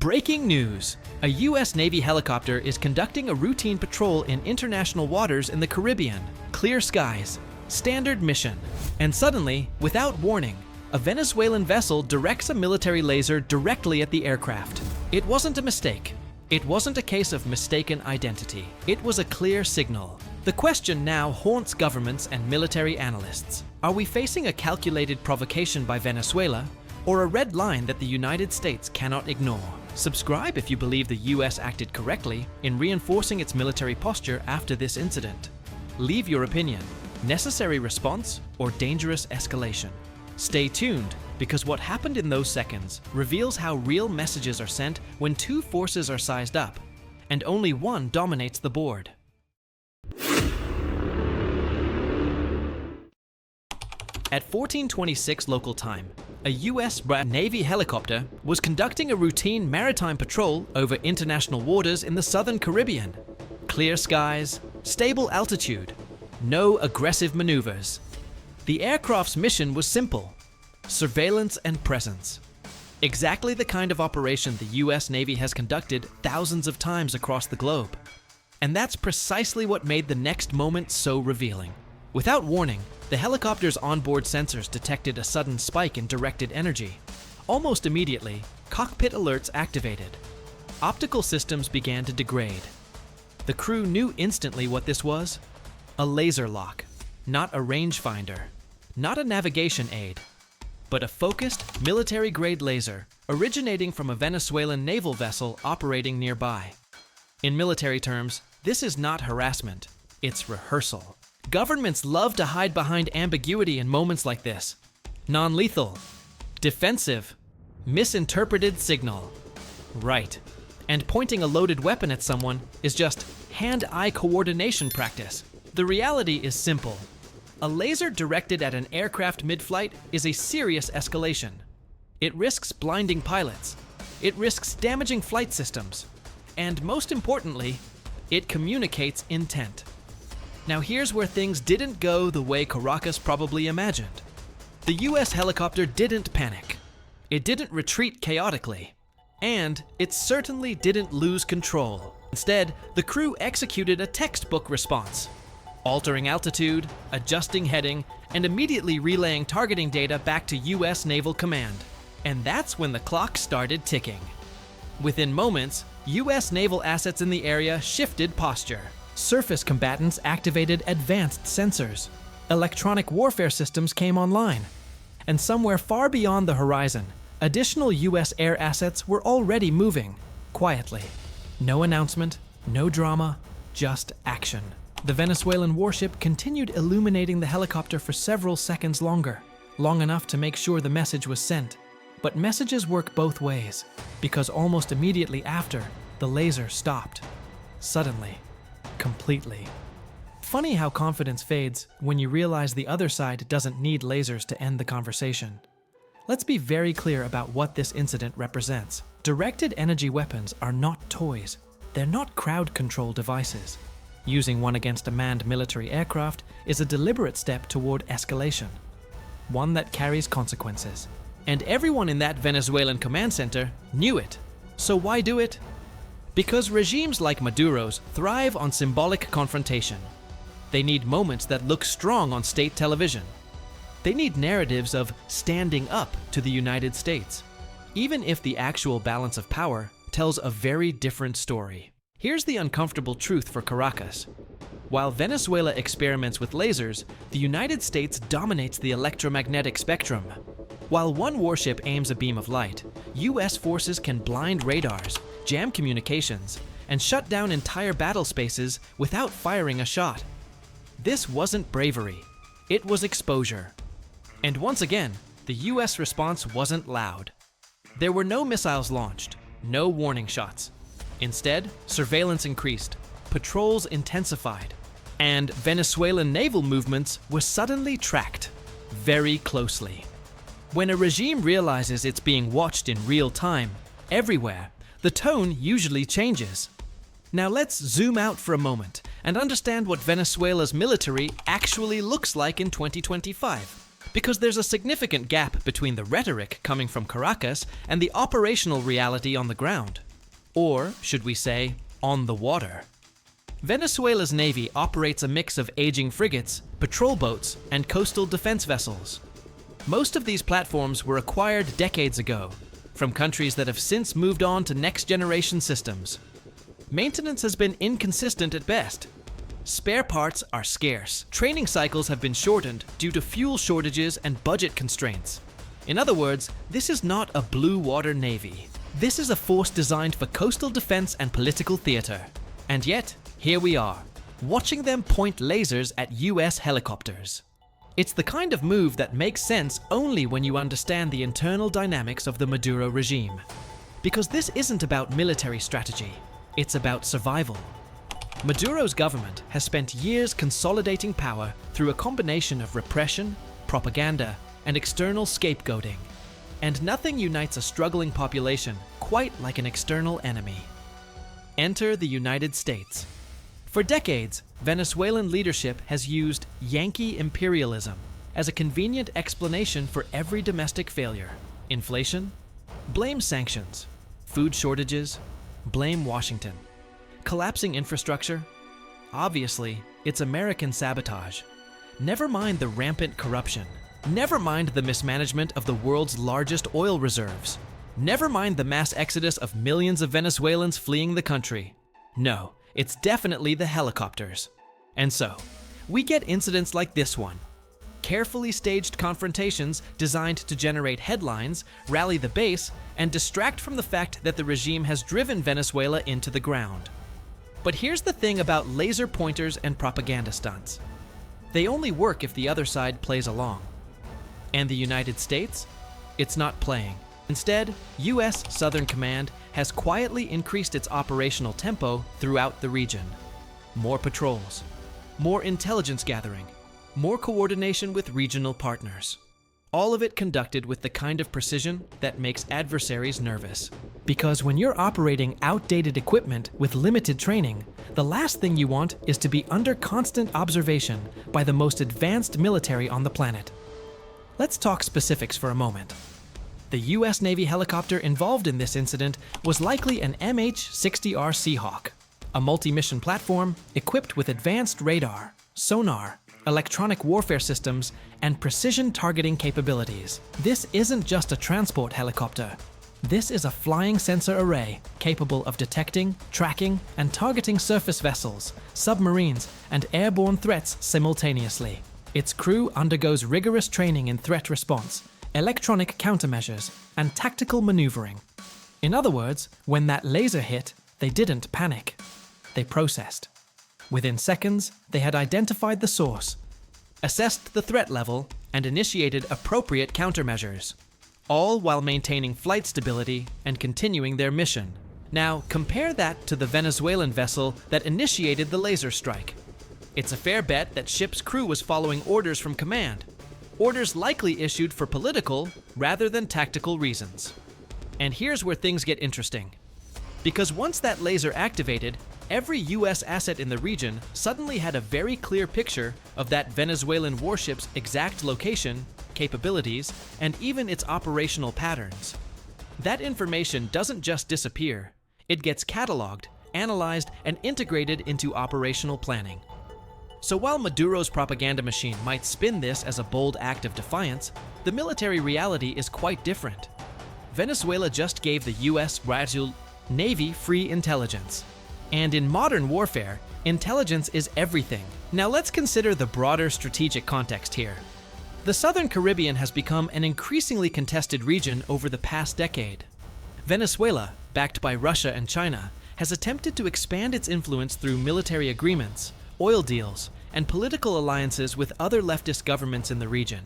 Breaking news! A U.S. Navy helicopter is conducting a routine patrol in international waters in the Caribbean. Clear skies, standard mission. And suddenly, without warning, a Venezuelan vessel directs a military laser directly at the aircraft. It wasn't a mistake. It wasn't a case of mistaken identity. It was a clear signal. The question now haunts governments and military analysts. Are we facing a calculated provocation by Venezuela, or a red line that the United States cannot ignore? Subscribe if you believe the US acted correctly in reinforcing its military posture after this incident. Leave your opinion. Necessary response or dangerous escalation? Stay tuned, because what happened in those seconds reveals how real messages are sent when two forces are sized up, and only one dominates the board. At 14:26 local time, a US Navy helicopter was conducting a routine maritime patrol over international waters in the southern Caribbean. Clear skies, stable altitude, no aggressive maneuvers. The aircraft's mission was simple: surveillance and presence. Exactly the kind of operation the US Navy has conducted thousands of times across the globe. And that's precisely what made the next moment so revealing. Without warning, the helicopter's onboard sensors detected a sudden spike in directed energy. Almost immediately, cockpit alerts activated. Optical systems began to degrade. The crew knew instantly what this was: a laser lock, not a rangefinder, not a navigation aid, but a focused, military-grade laser originating from a Venezuelan naval vessel operating nearby. In military terms, this is not harassment, it's rehearsal. Governments love to hide behind ambiguity in moments like this. Non-lethal, defensive, misinterpreted signal. Right. And pointing a loaded weapon at someone is just hand-eye coordination practice. The reality is simple. A laser directed at an aircraft mid-flight is a serious escalation. It risks blinding pilots. It risks damaging flight systems. And most importantly, it communicates intent. Now here's where things didn't go the way Caracas probably imagined. The US helicopter didn't panic. It didn't retreat chaotically. And it certainly didn't lose control. Instead, the crew executed a textbook response, altering altitude, adjusting heading, and immediately relaying targeting data back to US Naval Command. And that's when the clock started ticking. Within moments, US naval assets in the area shifted posture. Surface combatants activated advanced sensors. Electronic warfare systems came online. And somewhere far beyond the horizon, additional US air assets were already moving, quietly. No announcement, no drama, just action. The Venezuelan warship continued illuminating the helicopter for several seconds longer, long enough to make sure the message was sent. But messages work both ways, because almost immediately after, the laser stopped. Suddenly. Completely. Funny how confidence fades when you realize the other side doesn't need lasers to end the conversation. Let's be very clear about what this incident represents. Directed energy weapons are not toys. They're not crowd control devices. Using one against a manned military aircraft is a deliberate step toward escalation, one that carries consequences. And everyone in that Venezuelan command center knew it. So why do it? Because regimes like Maduro's thrive on symbolic confrontation. They need moments that look strong on state television. They need narratives of standing up to the United States, even if the actual balance of power tells a very different story. Here's the uncomfortable truth for Caracas. While Venezuela experiments with lasers, the United States dominates the electromagnetic spectrum. While one warship aims a beam of light, US forces can blind radars, jam communications, and shut down entire battle spaces without firing a shot. This wasn't bravery, it was exposure. And once again, the US response wasn't loud. There were no missiles launched, no warning shots. Instead, surveillance increased, patrols intensified, and Venezuelan naval movements were suddenly tracked very closely. When a regime realizes it's being watched in real time, everywhere, the tone usually changes. Now let's zoom out for a moment and understand what Venezuela's military actually looks like in 2025. because there's a significant gap between the rhetoric coming from Caracas and the operational reality on the ground. Or, should we say, on the water. Venezuela's Navy operates a mix of aging frigates, patrol boats, and coastal defense vessels. Most of these platforms were acquired decades ago, from countries that have since moved on to next-generation systems. Maintenance has been inconsistent at best. Spare parts are scarce. Training cycles have been shortened due to fuel shortages and budget constraints. In other words, this is not a blue water navy. This is a force designed for coastal defense and political theater. And yet, here we are, watching them point lasers at US helicopters. It's the kind of move that makes sense only when you understand the internal dynamics of the Maduro regime. Because this isn't about military strategy, it's about survival. Maduro's government has spent years consolidating power through a combination of repression, propaganda, and external scapegoating. And nothing unites a struggling population quite like an external enemy. Enter the United States. For decades, Venezuelan leadership has used Yankee imperialism as a convenient explanation for every domestic failure. Inflation? Blame sanctions. Food shortages? Blame Washington. Collapsing infrastructure? Obviously, it's American sabotage. Never mind the rampant corruption. Never mind the mismanagement of the world's largest oil reserves. Never mind the mass exodus of millions of Venezuelans fleeing the country. No, it's definitely the helicopters. And so, we get incidents like this one. Carefully staged confrontations designed to generate headlines, rally the base, and distract from the fact that the regime has driven Venezuela into the ground. But here's the thing about laser pointers and propaganda stunts. They only work if the other side plays along. And the United States? It's not playing. Instead, US Southern Command has quietly increased its operational tempo throughout the region. More patrols, more intelligence gathering, more coordination with regional partners. All of it conducted with the kind of precision that makes adversaries nervous. Because when you're operating outdated equipment with limited training, the last thing you want is to be under constant observation by the most advanced military on the planet. Let's talk specifics for a moment. The US Navy helicopter involved in this incident was likely an MH-60R Seahawk, a multi-mission platform equipped with advanced radar, sonar, electronic warfare systems, and precision targeting capabilities. This isn't just a transport helicopter. This is a flying sensor array capable of detecting, tracking, and targeting surface vessels, submarines, and airborne threats simultaneously. Its crew undergoes rigorous training in threat response, electronic countermeasures, and tactical maneuvering. In other words, when that laser hit, they didn't panic. They processed. Within seconds, they had identified the source, assessed the threat level, and initiated appropriate countermeasures, all while maintaining flight stability and continuing their mission. Now, compare that to the Venezuelan vessel that initiated the laser strike. It's a fair bet that ship's crew was following orders from command, orders likely issued for political rather than tactical reasons. And here's where things get interesting. Because once that laser activated, every US asset in the region suddenly had a very clear picture of that Venezuelan warship's exact location, capabilities, and even its operational patterns. That information doesn't just disappear, it gets cataloged, analyzed, and integrated into operational planning. So while Maduro's propaganda machine might spin this as a bold act of defiance, the military reality is quite different. Venezuela just gave the US Brazil Navy free intelligence. And in modern warfare, intelligence is everything. Now let's consider the broader strategic context here. The Southern Caribbean has become an increasingly contested region over the past decade. Venezuela, backed by Russia and China, has attempted to expand its influence through military agreements, oil deals, and political alliances with other leftist governments in the region.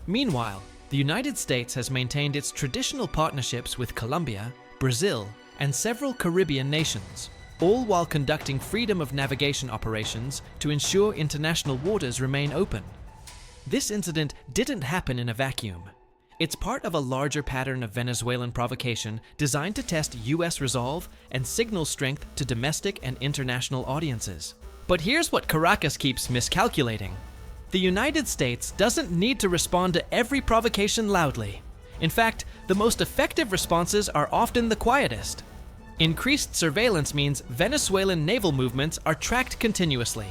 Meanwhile, the United States has maintained its traditional partnerships with Colombia, Brazil, and several Caribbean nations, all while conducting freedom of navigation operations to ensure international waters remain open. This incident didn't happen in a vacuum. It's part of a larger pattern of Venezuelan provocation designed to test US resolve and signal strength to domestic and international audiences. But here's what Caracas keeps miscalculating. The United States doesn't need to respond to every provocation loudly. In fact, the most effective responses are often the quietest. Increased surveillance means Venezuelan naval movements are tracked continuously.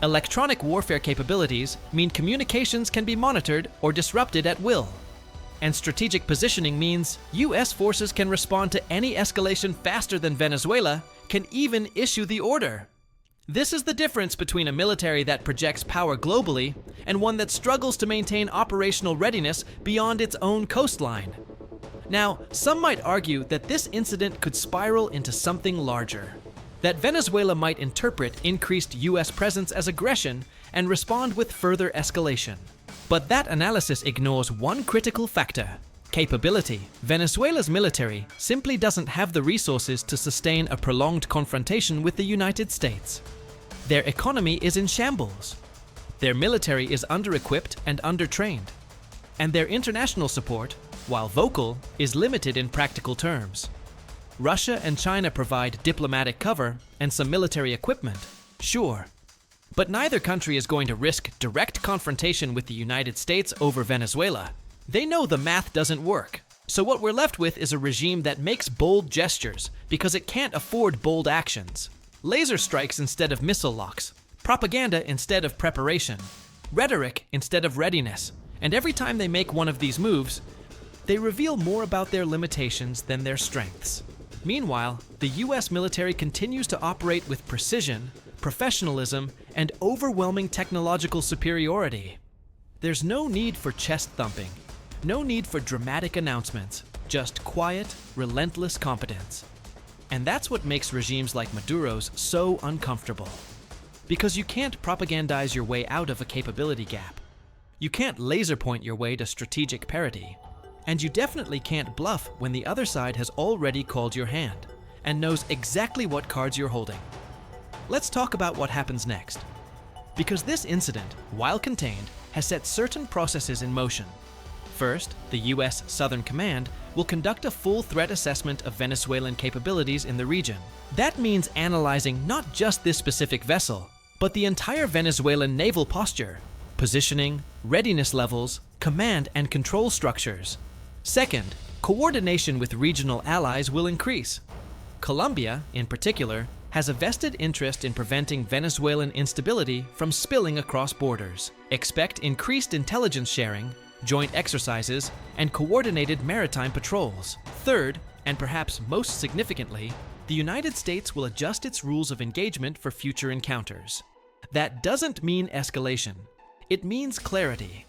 Electronic warfare capabilities mean communications can be monitored or disrupted at will. And strategic positioning means US forces can respond to any escalation faster than Venezuela can even issue the order. This is the difference between a military that projects power globally and one that struggles to maintain operational readiness beyond its own coastline. Now, some might argue that this incident could spiral into something larger, that Venezuela might interpret increased US presence as aggression and respond with further escalation. But that analysis ignores one critical factor: capability. Venezuela's military simply doesn't have the resources to sustain a prolonged confrontation with the United States. Their economy is in shambles. Their military is under-equipped and under-trained. And their international support, while vocal, is limited in practical terms. Russia and China provide diplomatic cover and some military equipment, sure. But neither country is going to risk direct confrontation with the United States over Venezuela. They know the math doesn't work. So what we're left with is a regime that makes bold gestures because it can't afford bold actions. Laser strikes instead of missile locks, propaganda instead of preparation, rhetoric instead of readiness. And every time they make one of these moves, they reveal more about their limitations than their strengths. Meanwhile, the US military continues to operate with precision, professionalism, and overwhelming technological superiority. There's no need for chest thumping, no need for dramatic announcements, just quiet, relentless competence. And that's what makes regimes like Maduro's so uncomfortable. Because you can't propagandize your way out of a capability gap. You can't laser point your way to strategic parity. And you definitely can't bluff when the other side has already called your hand and knows exactly what cards you're holding. Let's talk about what happens next. Because this incident, while contained, has set certain processes in motion. First, the US Southern Command will conduct a full threat assessment of Venezuelan capabilities in the region. That means analyzing not just this specific vessel, but the entire Venezuelan naval posture, positioning, readiness levels, command and control structures. Second, coordination with regional allies will increase. Colombia, in particular, has a vested interest in preventing Venezuelan instability from spilling across borders. Expect increased intelligence sharing, joint exercises, and coordinated maritime patrols. Third, and perhaps most significantly, the United States will adjust its rules of engagement for future encounters. That doesn't mean escalation. It means clarity.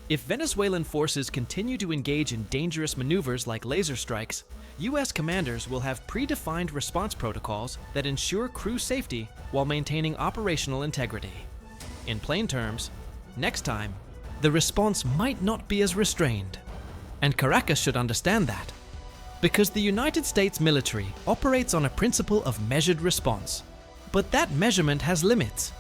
If Venezuelan forces continue to engage in dangerous maneuvers like laser strikes, US commanders will have predefined response protocols that ensure crew safety while maintaining operational integrity. In plain terms, next time, the response might not be as restrained. And Caracas should understand that. Because the United States military operates on a principle of measured response. But that measurement has limits.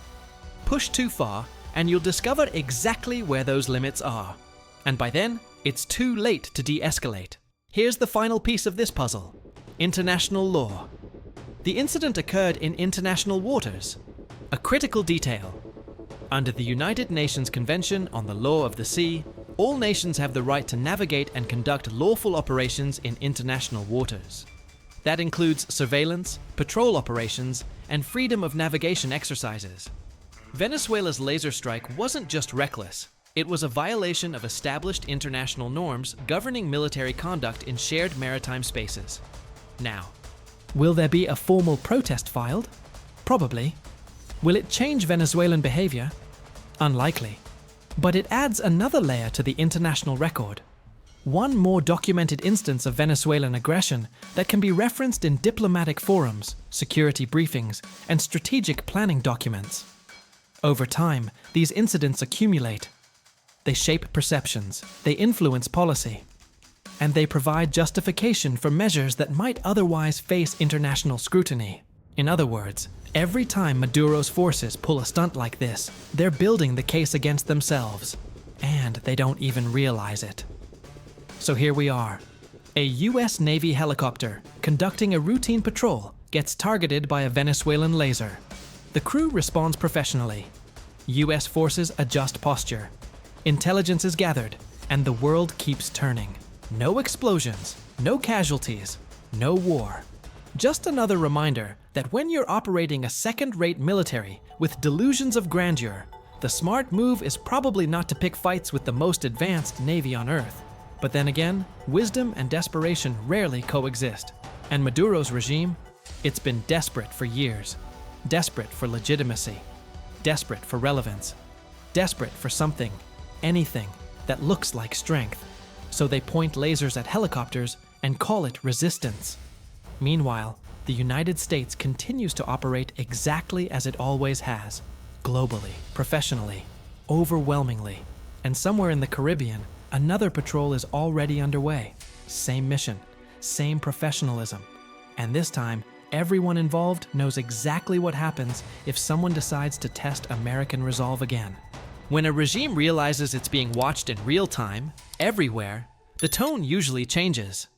Push too far, and you'll discover exactly where those limits are. And by then, it's too late to de-escalate. Here's the final piece of this puzzle: international law. The incident occurred in international waters. A critical detail. Under the United Nations Convention on the Law of the Sea, all nations have the right to navigate and conduct lawful operations in international waters. That includes surveillance, patrol operations, and freedom of navigation exercises. Venezuela's laser strike wasn't just reckless. It was a violation of established international norms governing military conduct in shared maritime spaces. Now, will there be a formal protest filed? Probably. Will it change Venezuelan behavior? Unlikely. But it adds another layer to the international record. One more documented instance of Venezuelan aggression that can be referenced in diplomatic forums, security briefings, and strategic planning documents. Over time, these incidents accumulate. They shape perceptions, they influence policy, and they provide justification for measures that might otherwise face international scrutiny. In other words, every time Maduro's forces pull a stunt like this, they're building the case against themselves, and they don't even realize it. So here we are. A US Navy helicopter conducting a routine patrol gets targeted by a Venezuelan laser. The crew responds professionally. US forces adjust posture. Intelligence is gathered, and the world keeps turning. No explosions, no casualties, no war. Just another reminder that when you're operating a second-rate military with delusions of grandeur, the smart move is probably not to pick fights with the most advanced navy on Earth. But then again, wisdom and desperation rarely coexist. And Maduro's regime, it's been desperate for years. Desperate for legitimacy. Desperate for relevance. Desperate for something, anything, that looks like strength. So they point lasers at helicopters and call it resistance. Meanwhile, the United States continues to operate exactly as it always has. Globally, professionally, overwhelmingly. And somewhere in the Caribbean, another patrol is already underway. Same mission, same professionalism. And this time, everyone involved knows exactly what happens if someone decides to test American resolve again. When a regime realizes it's being watched in real time, everywhere, the tone usually changes.